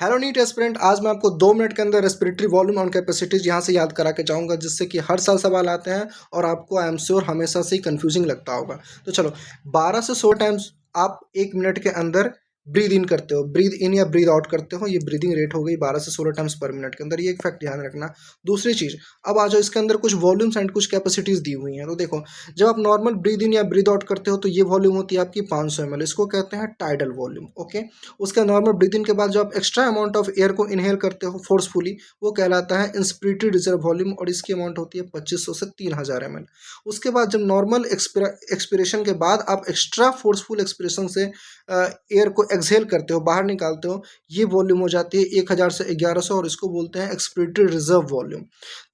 Hello NEET aspirant, आज मैं आपको 2 मिनट के अंदर रेस्पिरेटरी वॉल्यूम और कैपेसिटीज यहाँ से याद करा के जाऊँगा, जिससे कि हर साल सवाल आते हैं और आपको आई एम श्योर हमेशा से ही कंफ्यूजिंग लगता होगा। तो चलो 12 से 100 टाइम्स आप 1 मिनट के अंदर ब्रीद इन करते हो, ब्रीद इन या ब्रीद आउट करते हो। ये ब्रीदिंग रेट हो गई 12 से 16 टाइम्स पर मिनट के अंदर। ये एक फैक्ट ध्यान रखना। दूसरी चीज़, अब आ जाओ इसके अंदर कुछ वॉल्यूम्स एंड कुछ कैपेसिटीज़ दी हुई हैं। तो देखो, जब आप नॉर्मल ब्रीद इन या ब्रीद आउट करते हो तो ये वॉल्यूम होती है आपकी 500 ml। इसको कहते हैं टाइडल वॉल्यूम। ओके, उसका नॉर्मल ब्रीथ इन के बाद जो आप एक्स्ट्रा अमाउंट ऑफ एयर को इनहेल करते हो फोर्सफुली, वो कहलाता है इंस्पिरेटरी रिजर्व वॉल्यूम और इसकी अमाउंट होती है 2500 से 3000 ml। उसके बाद जब नॉर्मल एक्सपिरेशन के बाद आप एक्स्ट्रा फोर्सफुल एक्सपिरेशन से एयर को एक्सहेल करते हो, बाहर निकालते हो, ये वॉल्यूम हो जाती है 1000 से 1100 और इसको बोलते हैं एक्सपिरेटरी रिजर्व वॉल्यूम।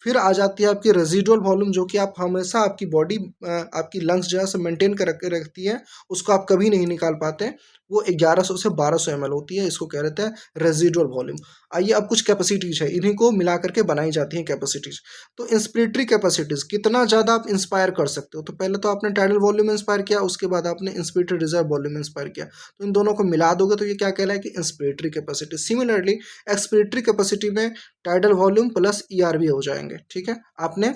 फिर आ जाती है आपकी रेजिडुअल वॉल्यूम, जो कि आप हमेशा आपकी बॉडी आपकी लंग्स जो है सो मेंटेन कर रखती है, उसको आप कभी नहीं निकाल पाते। वो 1100 से 1200 ml होती है, इसको कह रहे हैं रेजिडुअल वॉल्यूम। आइए अब कुछ कैपेसिटीज है, इन्हीं को मिला करके बनाई जाती हैं कैपेसिटीज। तो इंस्पिरेटरी कैपेसिटीज कितना ज़्यादा आप इंस्पायर कर सकते हो। तो पहले तो आपने टाइडल वॉल्यूम इंस्पायर किया, उसके बाद आपने इंस्पिरेटरी रिजर्व वॉल्यूम इंस्पायर किया, तो इन दोनों को मिला दोगे तो ये क्या कहलाए कि inspiratory capacity. Similarly expiratory capacity में टाइडल वॉल्यूम प्लस ईआरवी हो जाएंगे। ठीक है, आपने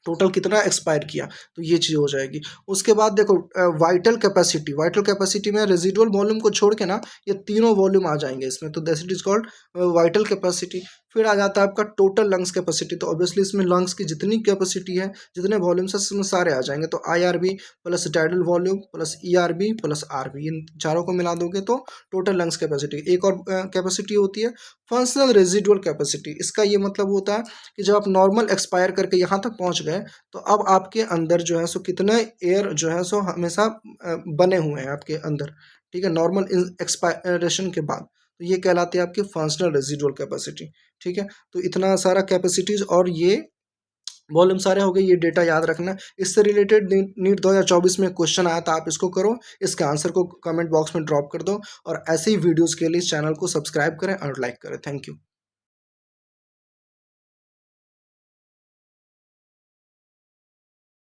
टोटल कितना एक्सपायर किया, तो ये चीज़ हो जाएगी। उसके बाद देखो वाइटल कैपेसिटी में रेजिडुअल वॉल्यूम को छोड़ के ना ये तीनों वॉल्यूम आ जाएंगे इसमें, तो that is called vital capacity. फिर आ जाता है आपका टोटल लंग्स कैपेसिटी। तो ऑब्वियसली इसमें लंग्स की जितनी कैपेसिटी है, जितने वॉल्यूम्स है, इसमें सारे आ जाएंगे। तो IRV plus tidal volume plus ERV plus RV, इन चारों को मिला दोगे तो टोटल लंग्स कैपेसिटी। एक और कैपेसिटी होती है फंक्शनल रेजिडुअल कैपेसिटी। इसका ये मतलब होता है कि जब आप नॉर्मल एक्सपायर करके यहाँ तक पहुँच गए, तो अब आपके अंदर जो है सो कितने एयर जो है सो हमेशा बने हुए हैं आपके अंदर। ठीक है, नॉर्मल एक्सपायरेशन के बाद, तो ये कहलाती है आपकी फंक्शनल रेजिडुअल कैपेसिटी। ठीक है, तो इतना सारा कैपेसिटीज और ये वॉल्यूम सारे हो गए, ये डेटा याद रखना। इससे रिलेटेड नीट 2024 में क्वेश्चन आया था, आप इसको करो, इसके आंसर को कमेंट बॉक्स में ड्रॉप कर दो और ऐसे ही वीडियोस के लिए इस चैनल को सब्सक्राइब करें और लाइक करें। Thank you.